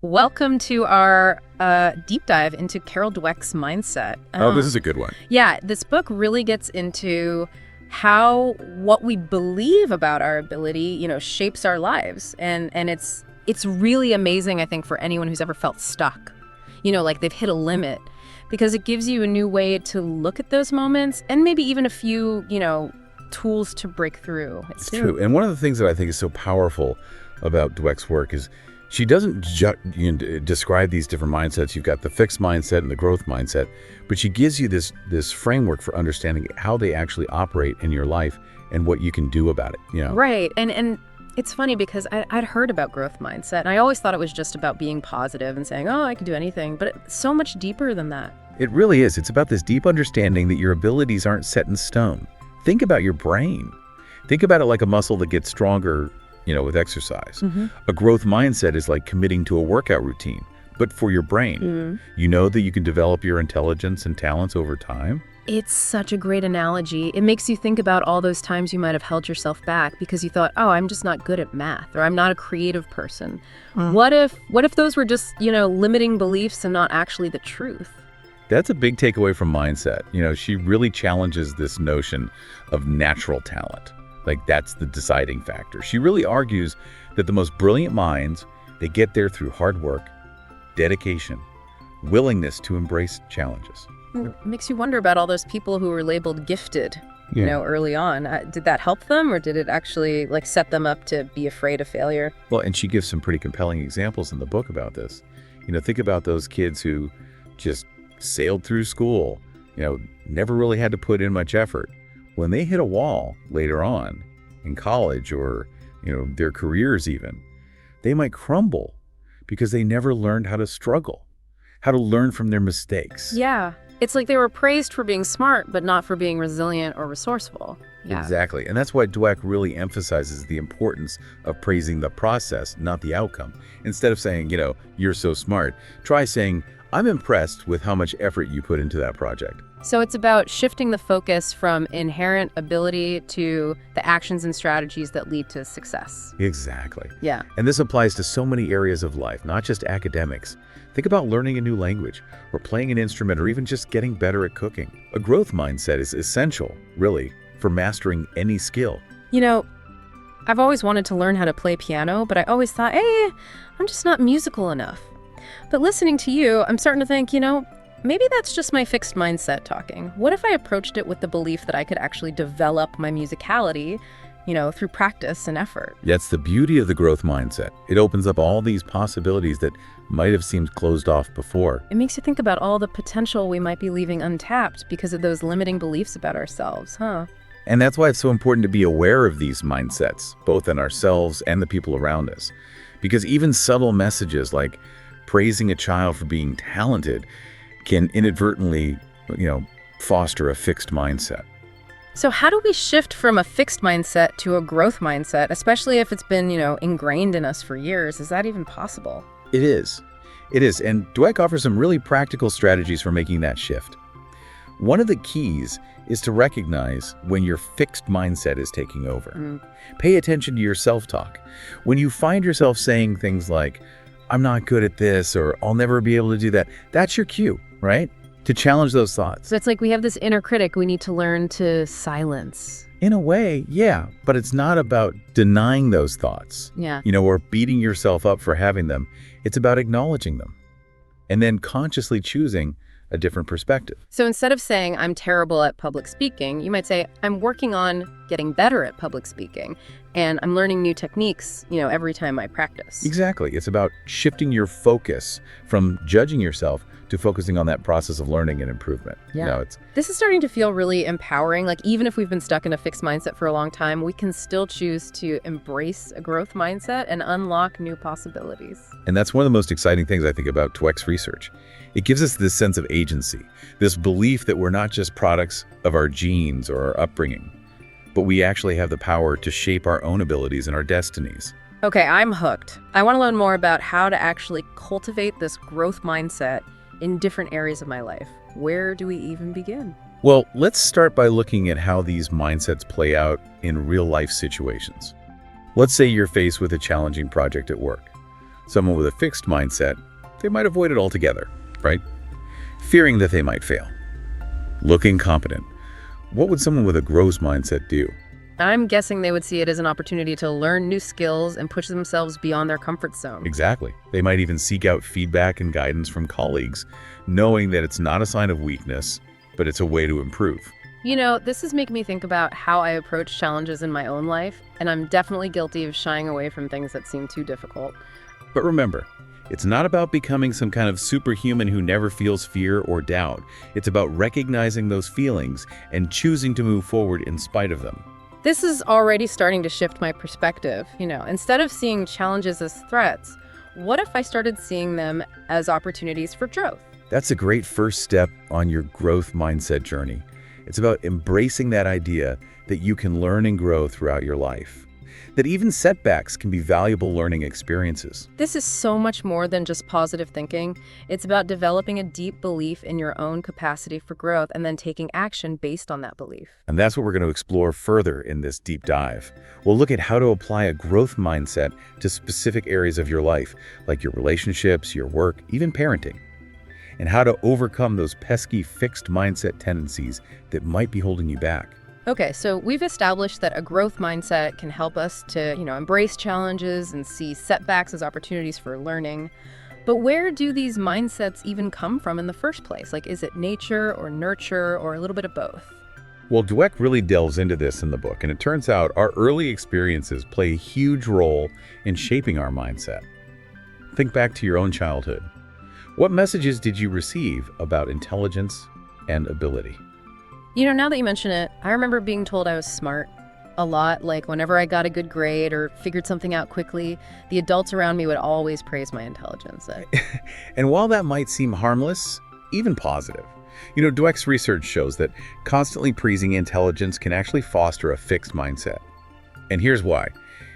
Welcome to our deep dive into Carol Dweck's mindset. Oh, this is a good one. Yeah, this book really gets into how what we believe about our ability, shapes our lives. And it's really amazing, I think, for anyone who's ever felt stuck, like they've hit a limit, because it gives you a new way to look at those moments and maybe even a few, tools to break through. It's true. And one of the things that I think is so powerful about Dweck's work is she doesn't describe these different mindsets. You've got the fixed mindset and the growth mindset, but she gives you this framework for understanding how they actually operate in your life and what you can do about it. Right. And it's funny because I'd heard about growth mindset, and I always thought it was just about being positive and saying, oh, I can do anything. But it's so much deeper than that. It really is. It's about this deep understanding that your abilities aren't set in stone. Think about your brain. Think about it like a muscle that gets stronger with exercise. Mm-hmm. A growth mindset is like committing to a workout routine, but for your brain. Mm-hmm. You know that you can develop your intelligence and talents over time. It's such a great analogy. It makes you think about all those times you might have held yourself back because you thought, oh, I'm just not good at math, or I'm not a creative person. Mm. What if those were just, limiting beliefs and not actually the truth? That's a big takeaway from mindset. She really challenges this notion of natural talent. Like, that's the deciding factor. She really argues that the most brilliant minds, they get there through hard work, dedication, willingness to embrace challenges. It makes you wonder about all those people who were labeled gifted, Yeah. early on. Did that help them, or did it actually set them up to be afraid of failure? Well, and she gives some pretty compelling examples in the book about this. Think about those kids who just sailed through school, never really had to put in much effort. When they hit a wall later on in college or, their careers even, they might crumble because they never learned how to struggle, how to learn from their mistakes. Yeah. It's like they were praised for being smart, but not for being resilient or resourceful. Yeah. Exactly. And that's why Dweck really emphasizes the importance of praising the process, not the outcome. Instead of saying, you're so smart, try saying, I'm impressed with how much effort you put into that project. So it's about shifting the focus from inherent ability to the actions and strategies that lead to success. Exactly. Yeah. And this applies to so many areas of life, not just academics. Think about learning a new language, or playing an instrument, or even just getting better at cooking. A growth mindset is essential, really, for mastering any skill. I've always wanted to learn how to play piano, but I always thought, hey, I'm just not musical enough. But listening to you, I'm starting to think, maybe that's just my fixed mindset talking. What if I approached it with the belief that I could actually develop my musicality, through practice and effort? That's the beauty of the growth mindset. It opens up all these possibilities that might have seemed closed off before. It makes you think about all the potential we might be leaving untapped because of those limiting beliefs about ourselves, huh? And that's why it's so important to be aware of these mindsets, both in ourselves and the people around us. Because even subtle messages like praising a child for being talented can inadvertently, foster a fixed mindset. So how do we shift from a fixed mindset to a growth mindset, especially if it's been, ingrained in us for years? Is that even possible? It is. It is. And Dweck offers some really practical strategies for making that shift. One of the keys is to recognize when your fixed mindset is taking over. Pay attention to your self-talk. When you find yourself saying things like, I'm not good at this, or I'll never be able to do that, that's your cue, right? To challenge those thoughts. So it's like we have this inner critic we need to learn to silence. In a way, yeah, but it's not about denying those thoughts, Yeah. Or beating yourself up for having them. It's about acknowledging them and then consciously choosing a different perspective. So instead of saying, I'm terrible at public speaking, you might say, I'm working on getting better at public speaking, and I'm learning new techniques, every time I practice. Exactly. It's about shifting your focus from judging yourself to focusing on that process of learning and improvement. Yeah. This is starting to feel really empowering. Like, even if we've been stuck in a fixed mindset for a long time, we can still choose to embrace a growth mindset and unlock new possibilities. And that's one of the most exciting things I think about Dweck's research. It gives us this sense of agency, this belief that we're not just products of our genes or our upbringing, but we actually have the power to shape our own abilities and our destinies. Okay, I'm hooked. I want to learn more about how to actually cultivate this growth mindset in different areas of my life. Where do we even begin? Well, let's start by looking at how these mindsets play out in real-life situations. Let's say you're faced with a challenging project at work. Someone with a fixed mindset, they might avoid it altogether, right? Fearing that they might fail. Looking competent. What would someone with a growth mindset do? I'm guessing they would see it as an opportunity to learn new skills and push themselves beyond their comfort zone. Exactly. They might even seek out feedback and guidance from colleagues, knowing that it's not a sign of weakness, but it's a way to improve. You know, this is making me think about how I approach challenges in my own life, and I'm definitely guilty of shying away from things that seem too difficult. But remember, it's not about becoming some kind of superhuman who never feels fear or doubt. It's about recognizing those feelings and choosing to move forward in spite of them. This is already starting to shift my perspective. Instead of seeing challenges as threats, what if I started seeing them as opportunities for growth? That's a great first step on your growth mindset journey. It's about embracing that idea that you can learn and grow throughout your life. That even setbacks can be valuable learning experiences. This is so much more than just positive thinking. It's about developing a deep belief in your own capacity for growth and then taking action based on that belief. And that's what we're going to explore further in this deep dive. We'll look at how to apply a growth mindset to specific areas of your life, like your relationships, your work, even parenting. And how to overcome those pesky fixed mindset tendencies that might be holding you back. Okay, so we've established that a growth mindset can help us to, embrace challenges and see setbacks as opportunities for learning. But where do these mindsets even come from in the first place? Like, is it nature or nurture or a little bit of both? Well, Dweck really delves into this in the book, and it turns out our early experiences play a huge role in shaping our mindset. Think back to your own childhood. What messages did you receive about intelligence and ability? Now that you mention it, I remember being told I was smart a lot. Like whenever I got a good grade or figured something out quickly, the adults around me would always praise my intelligence. And while that might seem harmless, even positive, Dweck's research shows that constantly praising intelligence can actually foster a fixed mindset. And here's why.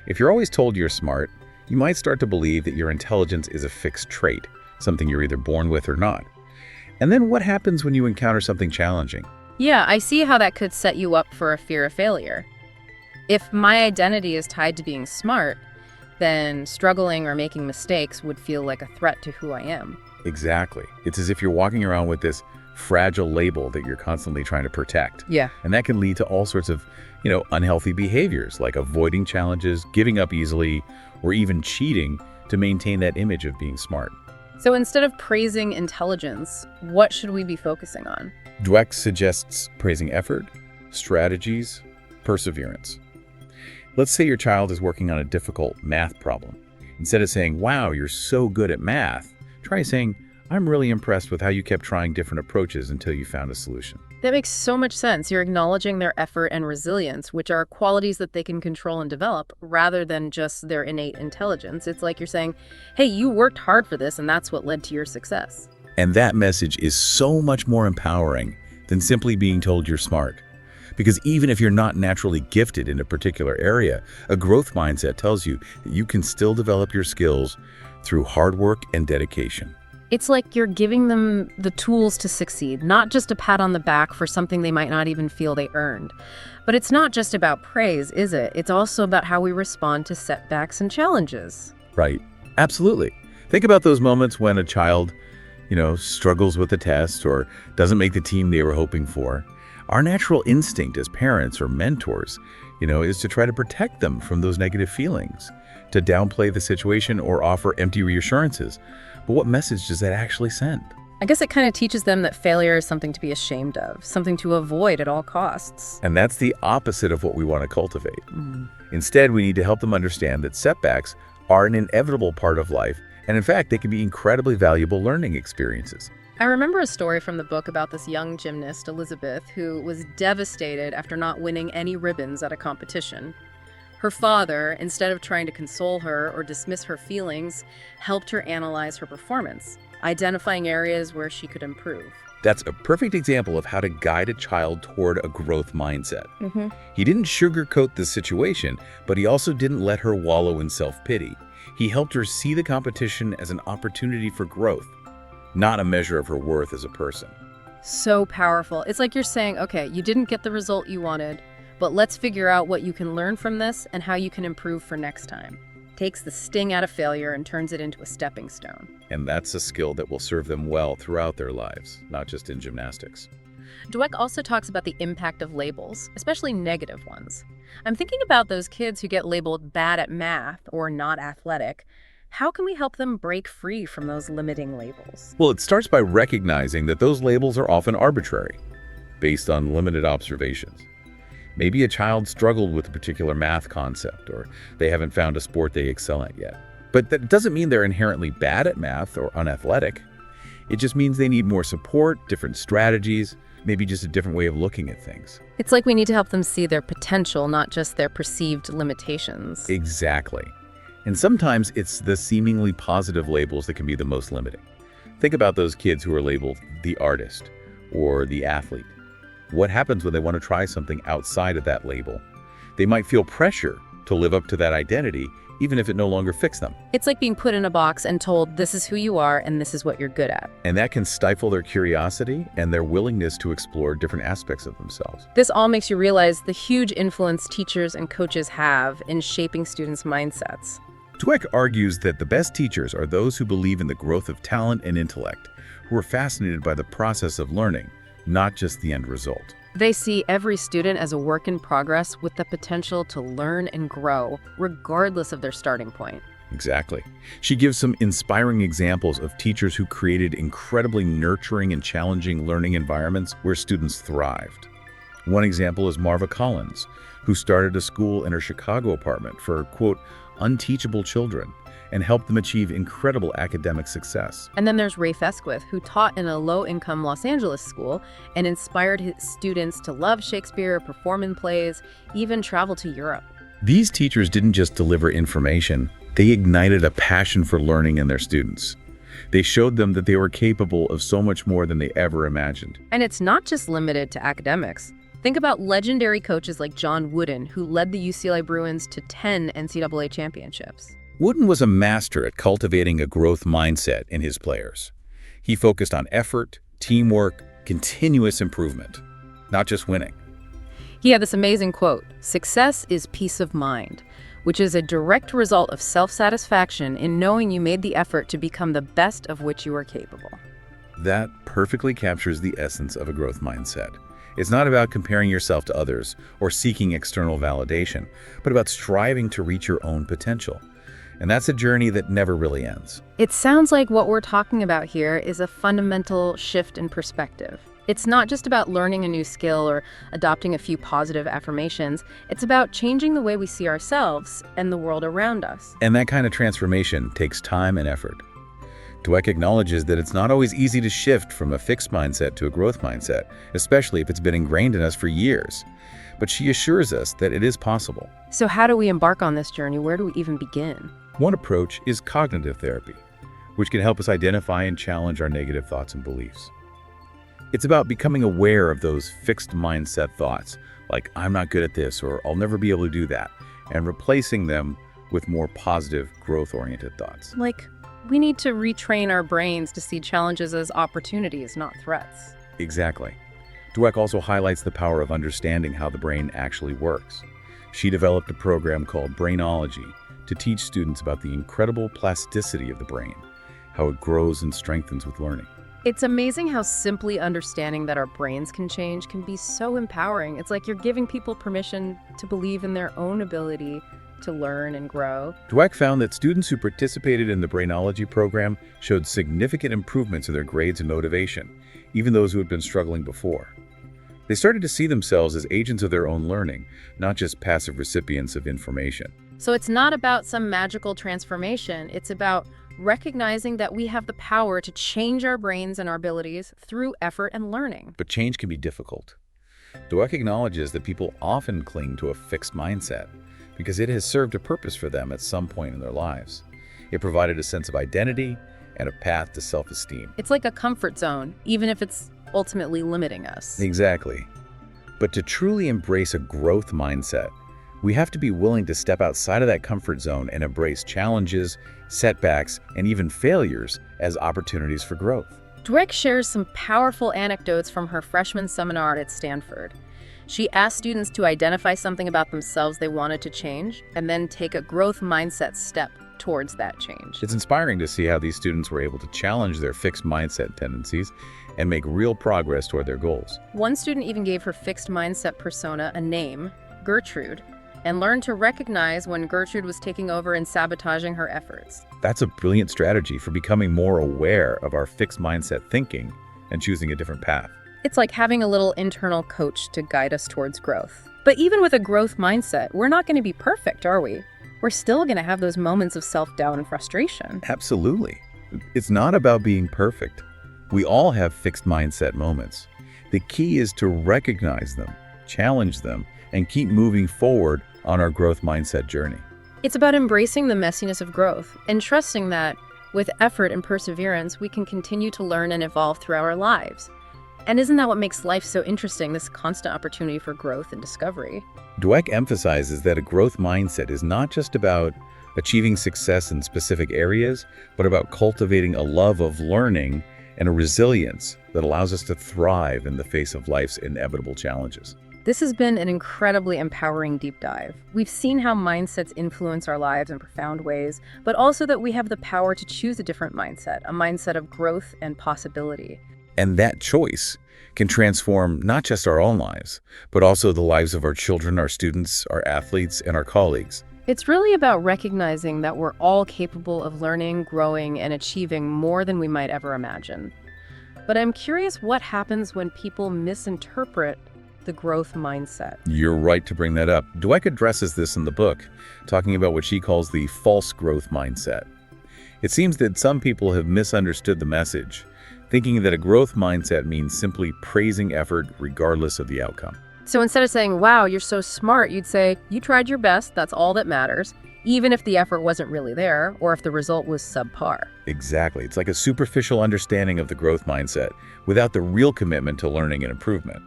If you're always told you're smart, you might start to believe that your intelligence is a fixed trait, something you're either born with or not. And then what happens when you encounter something challenging? Yeah, I see how that could set you up for a fear of failure. If my identity is tied to being smart, then struggling or making mistakes would feel like a threat to who I am. Exactly. It's as if you're walking around with this fragile label that you're constantly trying to protect. Yeah. And that can lead to all sorts of, unhealthy behaviors like avoiding challenges, giving up easily, or even cheating to maintain that image of being smart. So instead of praising intelligence, what should we be focusing on? Dweck suggests praising effort, strategies, perseverance. Let's say your child is working on a difficult math problem. Instead of saying, "Wow, you're so good at math," try saying, "I'm really impressed with how you kept trying different approaches until you found a solution." That makes so much sense. You're acknowledging their effort and resilience, which are qualities that they can control and develop, rather than just their innate intelligence. It's like you're saying, hey, you worked hard for this, and that's what led to your success. And that message is so much more empowering than simply being told you're smart. Because even if you're not naturally gifted in a particular area, a growth mindset tells you that you can still develop your skills through hard work and dedication. It's like you're giving them the tools to succeed, not just a pat on the back for something they might not even feel they earned. But it's not just about praise, is it? It's also about how we respond to setbacks and challenges. Right. Absolutely. Think about those moments when a child, struggles with a test or doesn't make the team they were hoping for. Our natural instinct as parents or mentors, is to try to protect them from those negative feelings, to downplay the situation or offer empty reassurances. But what message does that actually send? I guess it kind of teaches them that failure is something to be ashamed of, something to avoid at all costs. And that's the opposite of what we want to cultivate. Instead, we need to help them understand that setbacks are an inevitable part of life, and in fact, they can be incredibly valuable learning experiences. I remember a story from the book about this young gymnast, Elizabeth, who was devastated after not winning any ribbons at a competition. Her father, instead of trying to console her or dismiss her feelings, helped her analyze her performance, identifying areas where she could improve. That's a perfect example of how to guide a child toward a growth mindset. He didn't sugarcoat the situation, but he also didn't let her wallow in self-pity. He helped her see the competition as an opportunity for growth, not a measure of her worth as a person. So powerful. It's like you're saying, okay, you didn't get the result you wanted, but let's figure out what you can learn from this and how you can improve for next time. takes the sting out of failure and turns it into a stepping stone. And that's a skill that will serve them well throughout their lives, not just in gymnastics. Dweck also talks about the impact of labels, especially negative ones. I'm thinking about those kids who get labeled bad at math or not athletic. How can we help them break free from those limiting labels? Well, it starts by recognizing that those labels are often arbitrary, based on limited observations. Maybe a child struggled with a particular math concept, or they haven't found a sport they excel at yet. But that doesn't mean they're inherently bad at math or unathletic. It just means they need more support, different strategies, maybe just a different way of looking at things. It's like we need to help them see their potential, not just their perceived limitations. Exactly. And sometimes it's the seemingly positive labels that can be the most limiting. Think about those kids who are labeled the artist or the athlete. What happens when they want to try something outside of that label? They might feel pressure to live up to that identity, even if it no longer fits them. It's like being put in a box and told this is who you are and this is what you're good at. And that can stifle their curiosity and their willingness to explore different aspects of themselves. This all makes you realize the huge influence teachers and coaches have in shaping students' mindsets. Dweck argues that the best teachers are those who believe in the growth of talent and intellect, who are fascinated by the process of learning, not just the end result. They see every student as a work in progress with the potential to learn and grow, regardless of their starting point. Exactly. She gives some inspiring examples of teachers who created incredibly nurturing and challenging learning environments where students thrived. One example is Marva Collins, who started a school in her Chicago apartment for, quote, unteachable children, and helped them achieve incredible academic success. And then there's Ray Fesquith, who taught in a low-income Los Angeles school and inspired his students to love Shakespeare, perform in plays, even travel to Europe. These teachers didn't just deliver information, they ignited a passion for learning in their students. They showed them that they were capable of so much more than they ever imagined. And it's not just limited to academics. Think about legendary coaches like John Wooden, who led the UCLA Bruins to 10 NCAA championships. Wooden was a master at cultivating a growth mindset in his players. He focused on effort, teamwork, continuous improvement, not just winning. He had this amazing quote, "Success is peace of mind," which is a direct result of self-satisfaction in knowing you made the effort to become the best of which you are capable. That perfectly captures the essence of a growth mindset. It's not about comparing yourself to others or seeking external validation, but about striving to reach your own potential. And that's a journey that never really ends. It sounds like what we're talking about here is a fundamental shift in perspective. It's not just about learning a new skill or adopting a few positive affirmations. It's about changing the way we see ourselves and the world around us. And that kind of transformation takes time and effort. Dweck acknowledges that it's not always easy to shift from a fixed mindset to a growth mindset, especially if it's been ingrained in us for years. But she assures us that it is possible. So how do we embark on this journey? Where do we even begin? One approach is cognitive therapy, which can help us identify and challenge our negative thoughts and beliefs. It's about becoming aware of those fixed mindset thoughts, like I'm not good at this or I'll never be able to do that, and replacing them with more positive, growth-oriented thoughts. Like, we need to retrain our brains to see challenges as opportunities, not threats. Exactly. Dweck also highlights the power of understanding how the brain actually works. She developed a program called Brainology to teach students about the incredible plasticity of the brain, how it grows and strengthens with learning. It's amazing how simply understanding that our brains can change can be so empowering. It's like you're giving people permission to believe in their own ability to learn and grow. Dweck found that students who participated in the Brainology program showed significant improvements in their grades and motivation, even those who had been struggling before. They started to see themselves as agents of their own learning, not just passive recipients of information. So it's not about some magical transformation. It's about recognizing that we have the power to change our brains and our abilities through effort and learning. But change can be difficult. Dweck acknowledges that people often cling to a fixed mindset because it has served a purpose for them at some point in their lives. It provided a sense of identity and a path to self-esteem. It's like a comfort zone, even if it's ultimately limiting us. Exactly. But to truly embrace a growth mindset, we have to be willing to step outside of that comfort zone and embrace challenges, setbacks, and even failures as opportunities for growth. Dweck shares some powerful anecdotes from her freshman seminar at Stanford. She asked students to identify something about themselves they wanted to change and then take a growth mindset step towards that change. It's inspiring to see how these students were able to challenge their fixed mindset tendencies and make real progress toward their goals. One student even gave her fixed mindset persona a name, Gertrude, and learned to recognize when Gertrude was taking over and sabotaging her efforts. That's a brilliant strategy for becoming more aware of our fixed mindset thinking and choosing a different path. It's like having a little internal coach to guide us towards growth. But even with a growth mindset, we're not going to be perfect, are we? We're still going to have those moments of self-doubt and frustration. Absolutely. It's not about being perfect. We all have fixed mindset moments. The key is to recognize them, challenge them, and keep moving forward on our growth mindset journey. It's about embracing the messiness of growth and trusting that, with effort and perseverance, we can continue to learn and evolve throughout our lives. And isn't that what makes life so interesting, this constant opportunity for growth and discovery? Dweck emphasizes that a growth mindset is not just about achieving success in specific areas, but about cultivating a love of learning and a resilience that allows us to thrive in the face of life's inevitable challenges. This has been an incredibly empowering deep dive. We've seen how mindsets influence our lives in profound ways, but also that we have the power to choose a different mindset, a mindset of growth and possibility. And that choice can transform not just our own lives, but also the lives of our children, our students, our athletes, and our colleagues. It's really about recognizing that we're all capable of learning, growing, and achieving more than we might ever imagine. But I'm curious what happens when people misinterpret the growth mindset. You're right to bring that up. Dweck addresses this in the book, talking about what she calls the false growth mindset. It seems that some people have misunderstood the message, thinking that a growth mindset means simply praising effort regardless of the outcome. So instead of saying, wow, you're so smart, you'd say, you tried your best, that's all that matters, even if the effort wasn't really there or if the result was subpar. Exactly. It's like a superficial understanding of the growth mindset without the real commitment to learning and improvement.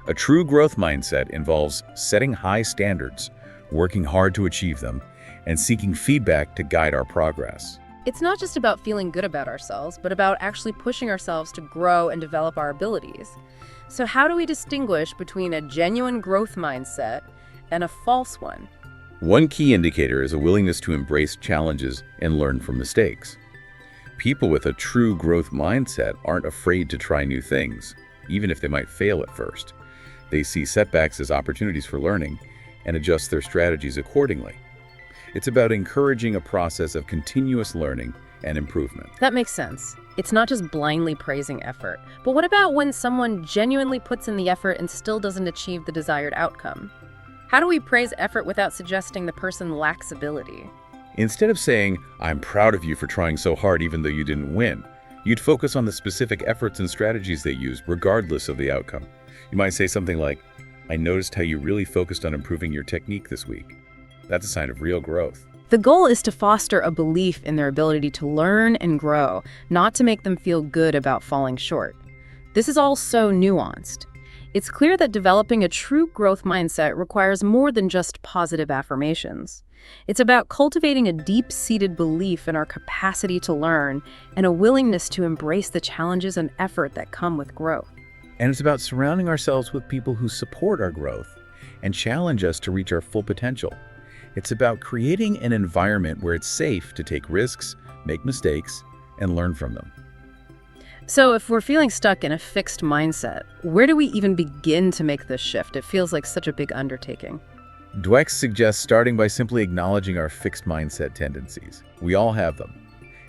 A true growth mindset involves setting high standards, working hard to achieve them, and seeking feedback to guide our progress. It's not just about feeling good about ourselves, but about actually pushing ourselves to grow and develop our abilities. So how do we distinguish between a genuine growth mindset and a false one? One key indicator is a willingness to embrace challenges and learn from mistakes. People with a true growth mindset aren't afraid to try new things, even if they might fail at first. They see setbacks as opportunities for learning and adjust their strategies accordingly. It's about encouraging a process of continuous learning and improvement. That makes sense. It's not just blindly praising effort. But what about when someone genuinely puts in the effort and still doesn't achieve the desired outcome? How do we praise effort without suggesting the person lacks ability? Instead of saying, "I'm proud of you for trying so hard even though you didn't win," you'd focus on the specific efforts and strategies they used regardless of the outcome. You might say something like, "I noticed how you really focused on improving your technique this week." That's a sign of real growth. The goal is to foster a belief in their ability to learn and grow, not to make them feel good about falling short. This is all so nuanced. It's clear that developing a true growth mindset requires more than just positive affirmations. It's about cultivating a deep-seated belief in our capacity to learn and a willingness to embrace the challenges and effort that come with growth. And it's about surrounding ourselves with people who support our growth and challenge us to reach our full potential. It's about creating an environment where it's safe to take risks, make mistakes, and learn from them. So if we're feeling stuck in a fixed mindset, where do we even begin to make this shift? It feels like such a big undertaking. Dweck suggests starting by simply acknowledging our fixed mindset tendencies. We all have them.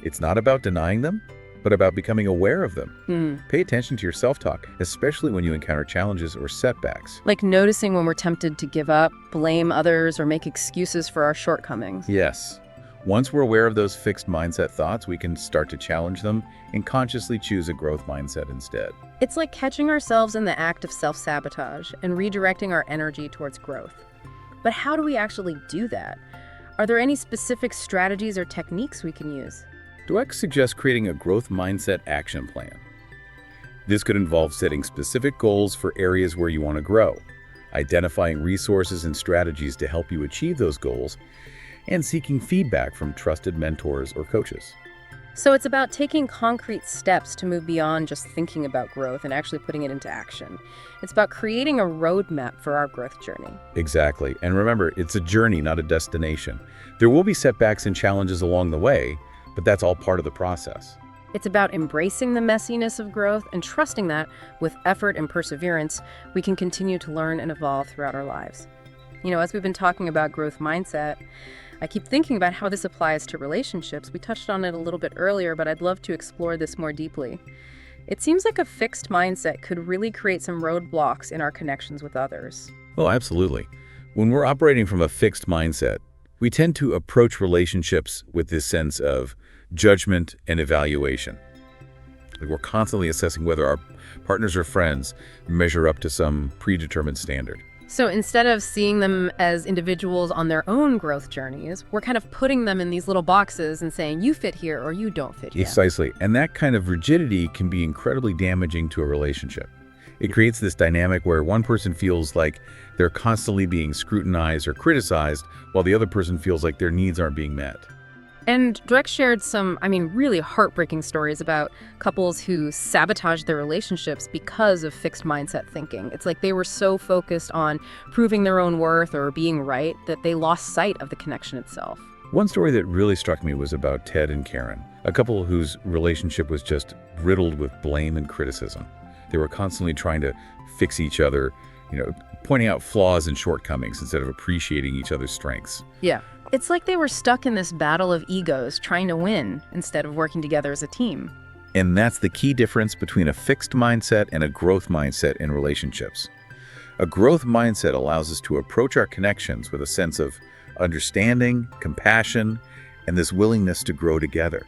It's not about denying them, but about becoming aware of them. Pay attention to your self-talk, especially when you encounter challenges or setbacks. Like noticing when we're tempted to give up, blame others, or make excuses for our shortcomings. Yes. Once we're aware of those fixed mindset thoughts, we can start to challenge them and consciously choose a growth mindset instead. It's like catching ourselves in the act of self-sabotage and redirecting our energy towards growth. But how do we actually do that? Are there any specific strategies or techniques we can use? Dweck suggests creating a growth mindset action plan. This could involve setting specific goals for areas where you want to grow, identifying resources and strategies to help you achieve those goals, and seeking feedback from trusted mentors or coaches. So it's about taking concrete steps to move beyond just thinking about growth and actually putting it into action. It's about creating a roadmap for our growth journey. Exactly. And remember, it's a journey, not a destination. There will be setbacks and challenges along the way, but that's all part of the process. It's about embracing the messiness of growth and trusting that, with effort and perseverance, we can continue to learn and evolve throughout our lives. As we've been talking about growth mindset, I keep thinking about how this applies to relationships. We touched on it a little bit earlier, but I'd love to explore this more deeply. It seems like a fixed mindset could really create some roadblocks in our connections with others. Well, absolutely. When we're operating from a fixed mindset, we tend to approach relationships with this sense of judgment and evaluation. Like we're constantly assessing whether our partners or friends measure up to some predetermined standard. So instead of seeing them as individuals on their own growth journeys, we're kind of putting them in these little boxes and saying, you fit here or you don't fit here. Precisely. And that kind of rigidity can be incredibly damaging to a relationship. It creates this dynamic where one person feels like they're constantly being scrutinized or criticized, while the other person feels like their needs aren't being met. And Dweck shared some, really heartbreaking stories about couples who sabotaged their relationships because of fixed mindset thinking. It's like they were so focused on proving their own worth or being right that they lost sight of the connection itself. One story that really struck me was about Ted and Karen, a couple whose relationship was just riddled with blame and criticism. They were constantly trying to fix each other, pointing out flaws and shortcomings instead of appreciating each other's strengths. Yeah. It's like they were stuck in this battle of egos trying to win instead of working together as a team. And that's the key difference between a fixed mindset and a growth mindset in relationships. A growth mindset allows us to approach our connections with a sense of understanding, compassion, and this willingness to grow together.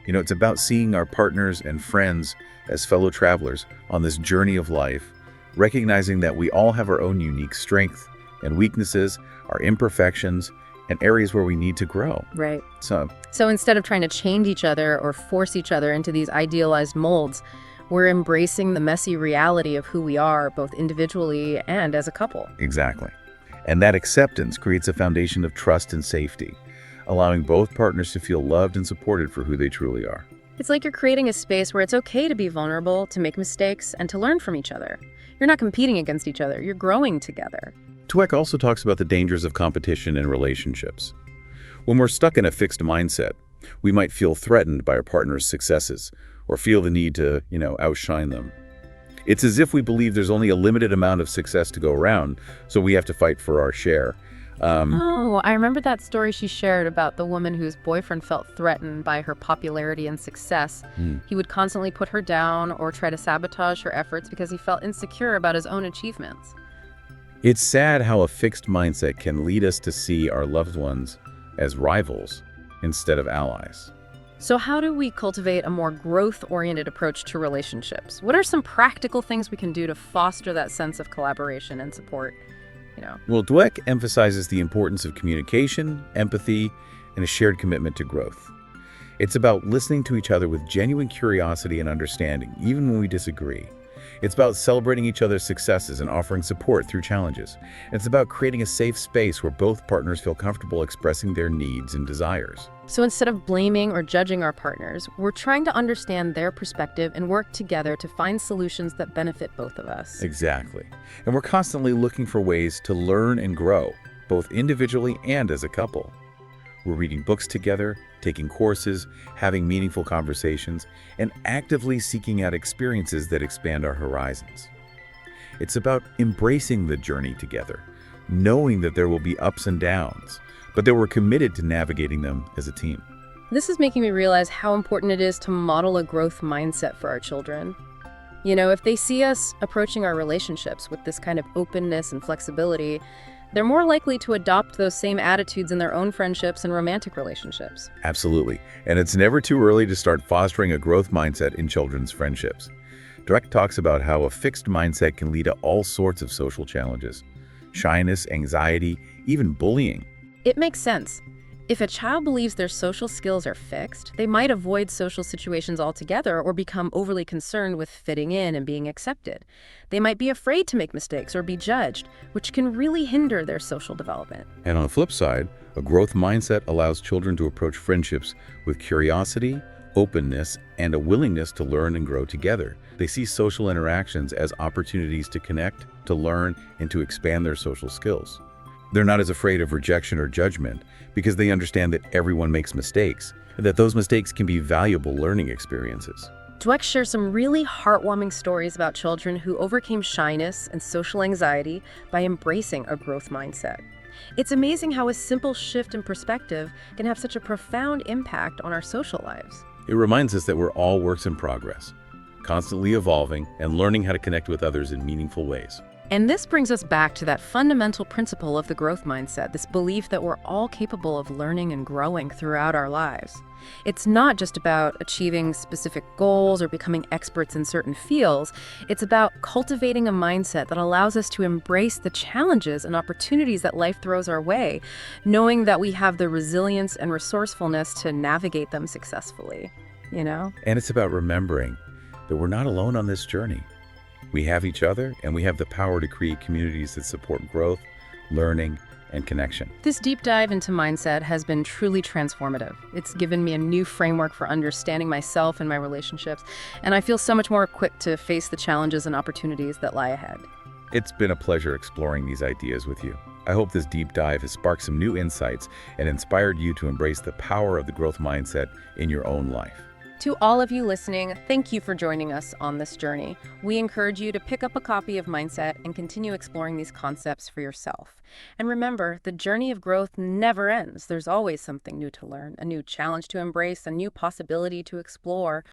It's about seeing our partners and friends as fellow travelers on this journey of life, recognizing that we all have our own unique strengths and weaknesses, our imperfections, and areas where we need to grow. Right. So instead of trying to change each other or force each other into these idealized molds, we're embracing the messy reality of who we are, both individually and as a couple. Exactly. And that acceptance creates a foundation of trust and safety, allowing both partners to feel loved and supported for who they truly are. It's like you're creating a space where it's okay to be vulnerable, to make mistakes, and to learn from each other. You're not competing against each other, you're growing together. Dweck also talks about the dangers of competition in relationships. When we're stuck in a fixed mindset, we might feel threatened by our partner's successes or feel the need to, outshine them. It's as if we believe there's only a limited amount of success to go around, so we have to fight for our share. I remember that story she shared about the woman whose boyfriend felt threatened by her popularity and success. He would constantly put her down or try to sabotage her efforts because he felt insecure about his own achievements. It's sad how a fixed mindset can lead us to see our loved ones as rivals instead of allies. So how do we cultivate a more growth-oriented approach to relationships? What are some practical things we can do to foster that sense of collaboration and support? Well, Dweck emphasizes the importance of communication, empathy, and a shared commitment to growth. It's about listening to each other with genuine curiosity and understanding, even when we disagree. It's about celebrating each other's successes and offering support through challenges. It's about creating a safe space where both partners feel comfortable expressing their needs and desires. So instead of blaming or judging our partners, we're trying to understand their perspective and work together to find solutions that benefit both of us. Exactly. And we're constantly looking for ways to learn and grow, both individually and as a couple. We're reading books together, taking courses, having meaningful conversations, and actively seeking out experiences that expand our horizons. It's about embracing the journey together, knowing that there will be ups and downs, but that we're committed to navigating them as a team. This is making me realize how important it is to model a growth mindset for our children. If they see us approaching our relationships with this kind of openness and flexibility, they're more likely to adopt those same attitudes in their own friendships and romantic relationships. Absolutely. And it's never too early to start fostering a growth mindset in children's friendships. Dweck talks about how a fixed mindset can lead to all sorts of social challenges: shyness, anxiety, even bullying. It makes sense. If a child believes their social skills are fixed, they might avoid social situations altogether or become overly concerned with fitting in and being accepted. They might be afraid to make mistakes or be judged, which can really hinder their social development. And on the flip side, a growth mindset allows children to approach friendships with curiosity, openness, and a willingness to learn and grow together. They see social interactions as opportunities to connect, to learn, and to expand their social skills. They're not as afraid of rejection or judgment because they understand that everyone makes mistakes, and that those mistakes can be valuable learning experiences. Dweck shares some really heartwarming stories about children who overcame shyness and social anxiety by embracing a growth mindset. It's amazing how a simple shift in perspective can have such a profound impact on our social lives. It reminds us that we're all works in progress, constantly evolving and learning how to connect with others in meaningful ways. And this brings us back to that fundamental principle of the growth mindset, this belief that we're all capable of learning and growing throughout our lives. It's not just about achieving specific goals or becoming experts in certain fields. It's about cultivating a mindset that allows us to embrace the challenges and opportunities that life throws our way, knowing that we have the resilience and resourcefulness to navigate them successfully, you know? And it's about remembering that we're not alone on this journey. We have each other, and we have the power to create communities that support growth, learning, and connection. This deep dive into mindset has been truly transformative. It's given me a new framework for understanding myself and my relationships, and I feel so much more equipped to face the challenges and opportunities that lie ahead. It's been a pleasure exploring these ideas with you. I hope this deep dive has sparked some new insights and inspired you to embrace the power of the growth mindset in your own life. To all of you listening, thank you for joining us on this journey. We encourage you to pick up a copy of Mindset and continue exploring these concepts for yourself. And remember, the journey of growth never ends. There's always something new to learn, a new challenge to embrace, a new possibility to explore.